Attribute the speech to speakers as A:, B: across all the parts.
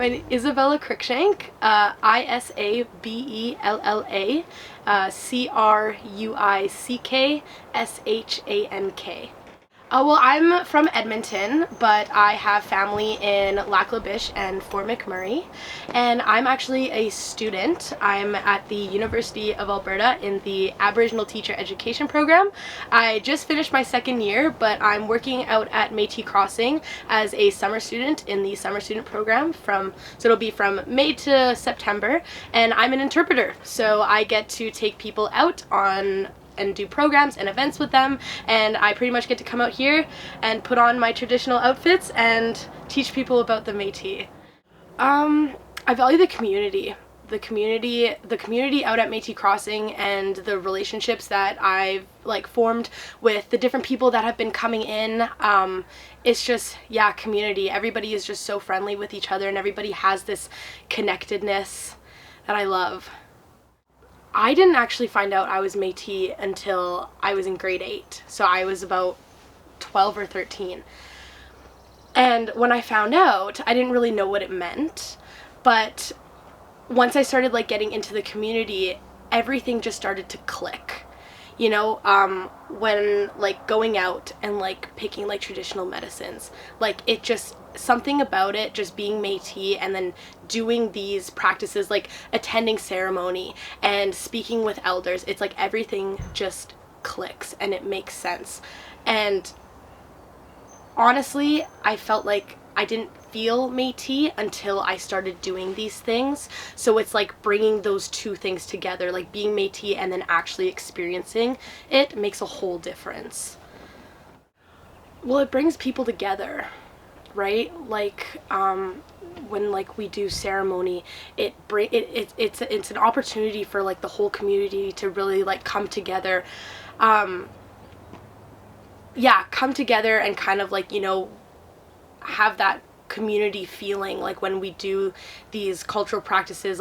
A: My name is Isabella Cruickshank, Isabella, Cruickshank. Well, I'm from Edmonton, but I have family in Lac La Biche and Fort McMurray, and I'm actually a student. I'm at the University of Alberta in the Aboriginal Teacher Education Program. I just finished my second year, but I'm working out at Métis Crossing as a summer student in the summer student program so it'll be from May to September, and I'm an interpreter, so I get to take people out and do programs and events with them, and I pretty much get to come out here and put on my traditional outfits and teach people about the Métis. I value the community out at Métis Crossing, and the relationships that I've formed with the different people that have been coming in. It's just, yeah, community. Everybody is just so friendly with each other, and everybody has this connectedness that I love. I didn't actually find out I was Métis until I was in grade 8, so I was about 12 or 13. And when I found out, I didn't really know what it meant, but once I started getting into the community, everything just started to click. You know, when going out and picking traditional medicines, it just, something about it, just being Métis and then doing these practices, attending ceremony and speaking with elders, it's everything just clicks and it makes sense. And honestly, I felt like I didn't feel Métis until I started doing these things. So it's bringing those two things together, being Métis and then actually experiencing it makes a whole difference. Well, it brings people together, right? When we do ceremony, it's an opportunity for the whole community to really come together. Come together and kind of have that community feeling when we do these cultural practices,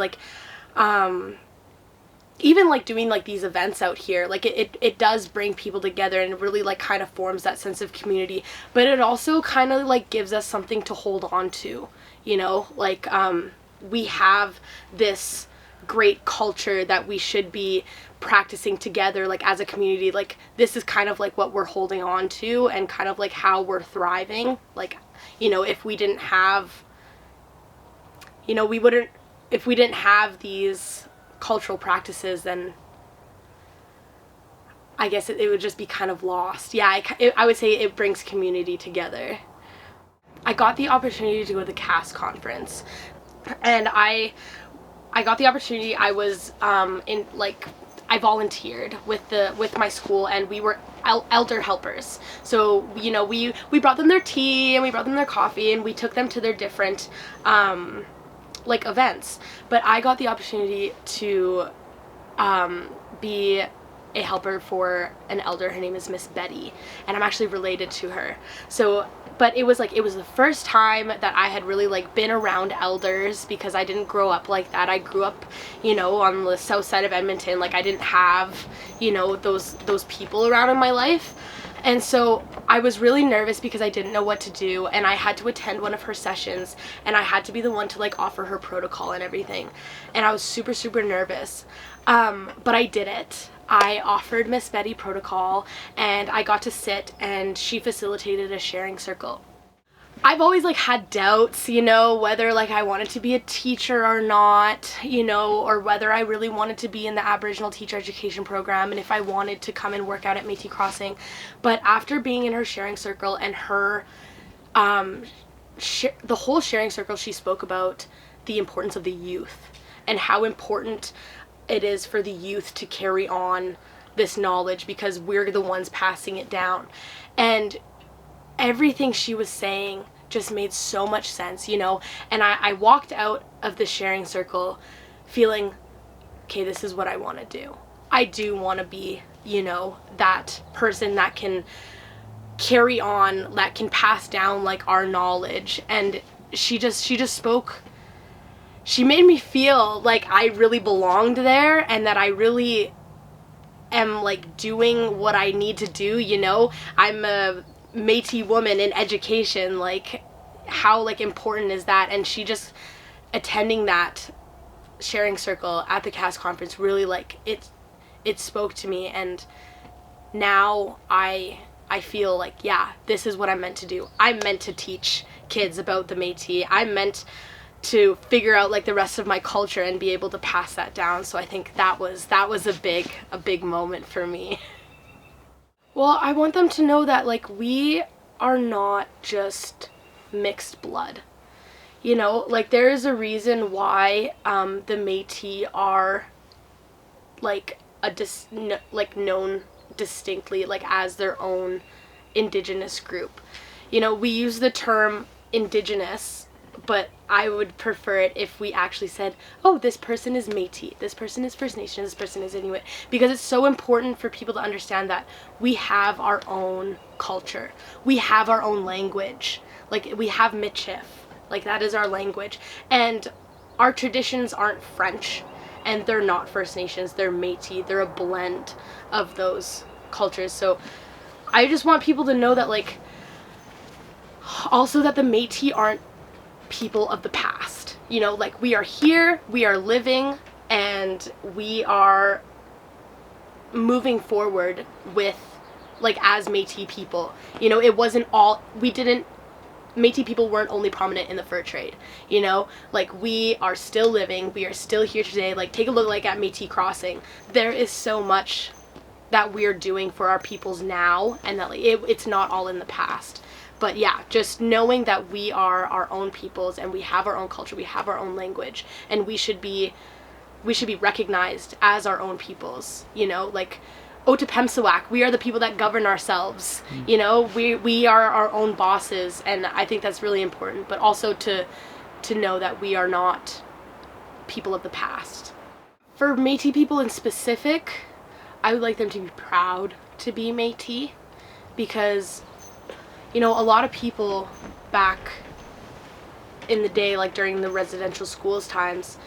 A: even doing these events out here, it does bring people together, and it really kind of forms that sense of community, but it also kind of gives us something to hold on to, you know, we have this great culture that we should be practicing together as a community. This is kind of what we're holding on to and kind of how we're thriving. You know, if we didn't have, you know, if we didn't have these cultural practices, then I guess it would just be kind of lost. Yeah, I would say it brings community together. I got the opportunity to go to the CAST conference, and I got the opportunity. I was I volunteered with my school, and we were elder helpers. So, you know, we brought them their tea and we brought them their coffee, and we took them to their different events. But I got the opportunity to be a helper for an elder. Her name is Miss Betty, and I'm actually related to her. So, but it was the first time that I had really been around elders, because I didn't grow up like that. I grew up, you know, on the south side of Edmonton. I didn't have, you know, those people around in my life. And so I was really nervous because I didn't know what to do, and I had to attend one of her sessions, and I had to be the one to offer her protocol and everything. And I was super, super nervous. But I did it. I offered Miss Betty protocol, and I got to sit, and she facilitated a sharing circle. I've always had doubts, you know, whether I wanted to be a teacher or not, you know, or whether I really wanted to be in the Aboriginal Teacher Education Program, and if I wanted to come and work out at Métis Crossing. But after being in her sharing circle and her the whole sharing circle, she spoke about the importance of the youth and how important it is for the youth to carry on this knowledge, because we're the ones passing it down. And everything she was saying just made so much sense, you know. And I walked out of the sharing circle feeling, okay, this is what I want to do. I do want to be, you know, that person that can carry on, that can pass down our knowledge. And she just spoke. She made me feel like I really belonged there, and that I really am doing what I need to do, you know. I'm a Métis woman in education, how important is that? And she just attending that sharing circle at the CAS conference really like it spoke to me, and now I feel like, yeah, this is what I'm meant to do. I'm meant to teach kids about the Métis. I'm meant to figure out like the rest of my culture and be able to pass that down. So I think that was a big moment for me. Well, I want them to know that like we are not just mixed blood. You know, like there is a reason why the Métis are like known distinctly like as their own indigenous group. You know, we use the term indigenous, but I would prefer it if we actually said, oh, this person is Métis, this person is First Nation, this person is Inuit, because it's so important for people to understand that we have our own culture, we have our own language, like we have Michif, like that is our language, and our traditions aren't French, and they're not First Nations, they're Métis, they're a blend of those cultures. So I just want people to know that like, also that the Métis aren't people of the past. You know, like we are here, we are living, and we are moving forward with like as Métis people. You know, it wasn't all, Métis people weren't only prominent in the fur trade, you know, like we are still living, we are still here today. Like take a look like at Métis Crossing. There is so much that we're doing for our peoples now, and that like it's not all in the past. But yeah, just knowing that we are our own peoples and we have our own culture, we have our own language, and we should be recognized as our own peoples, you know, like Otepemsawak, we are the people that govern ourselves. You know, we are our own bosses, and I think that's really important. But also to know that we are not people of the past. For Métis people in specific, I would like them to be proud to be Métis, because, you know, a lot of people back in the day, like during the residential schools times,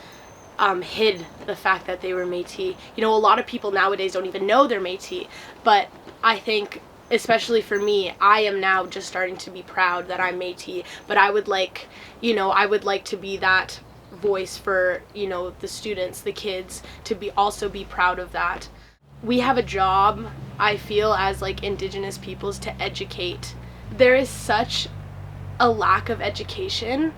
A: hid the fact that they were Métis. You know, a lot of people nowadays don't even know they're Métis, but I think, especially for me, I am now just starting to be proud that I'm Métis, but I would like, you know, I would like to be that voice for, you know, the students, the kids, to also be proud of that. We have a job, I feel, as like Indigenous peoples to educate. There is such a lack of education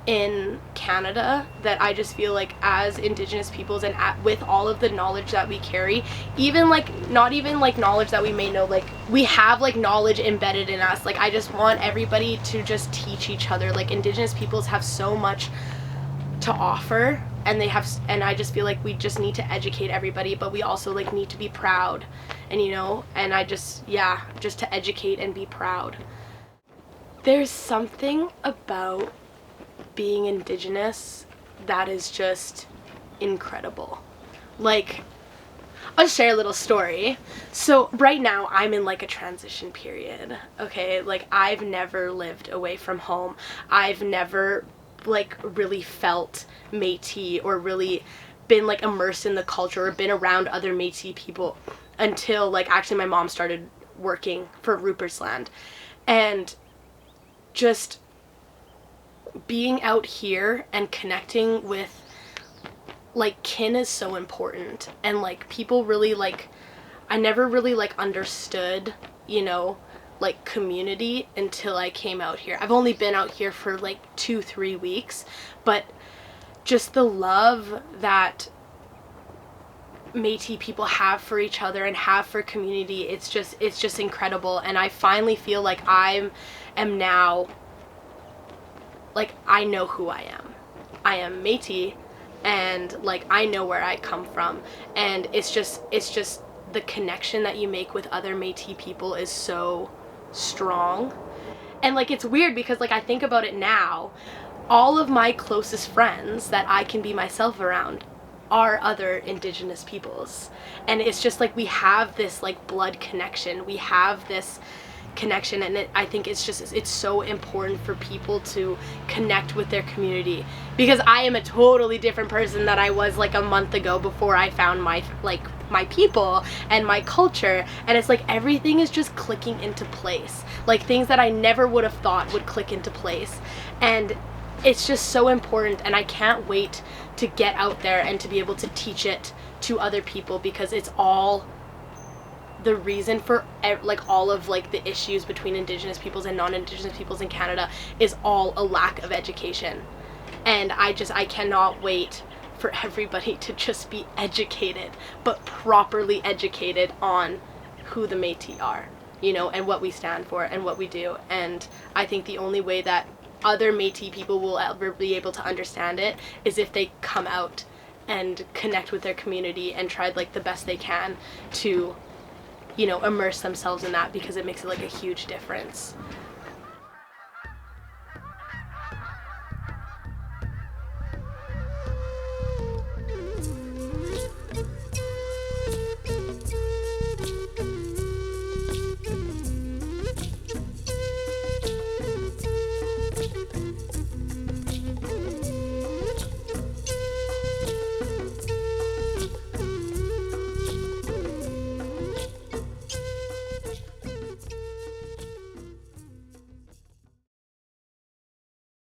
A: in Canada that I just feel like as Indigenous peoples, and with all of the knowledge that we carry, even like not even like knowledge that we may know, like we have like knowledge embedded in us. Like I just want everybody to just teach each other. Like Indigenous peoples have so much to offer, and I just feel like we just need to educate everybody, but we also like need to be proud, and you know, and I just, yeah, just to educate and be proud. There's something about being Indigenous that is just incredible. Like, I'll share a little story. So right now I'm in like a transition period, okay? Like I've never lived away from home. I've never like really felt Métis or really been like immersed in the culture or been around other Métis people until like actually my mom started working for Rupert's Land. And just being out here and connecting with like kin is so important, and like people really like, I never really like understood, you know, like community until I came out here. I've only been out here for like 2-3 weeks, but just the love that Métis people have for each other and have for community, it's just incredible. And I finally feel like I am now, like I know who I am. I am Métis, and like I know where I come from, and it's just the connection that you make with other Métis people is so strong. And like it's weird because like I think about it now, all of my closest friends that I can be myself around are other Indigenous peoples, and it's just like we have this like blood connection, we have this connection, and I think it's so important for people to connect with their community, because I am a totally different person than I was like a month ago before I found my people and my culture, and it's like everything is just clicking into place, like things that I never would have thought would click into place. And it's just so important, and I can't wait to get out there and to be able to teach it to other people, because it's all the reason for like all of like the issues between Indigenous peoples and non-Indigenous peoples in Canada is all a lack of education. And I cannot wait for everybody to just be educated, but properly educated on who the Métis are, you know, and what we stand for and what we do. And I think the only way that other Métis people will ever be able to understand it is if they come out and connect with their community and try like the best they can to, you know, immerse themselves in that, because it makes it like a huge difference.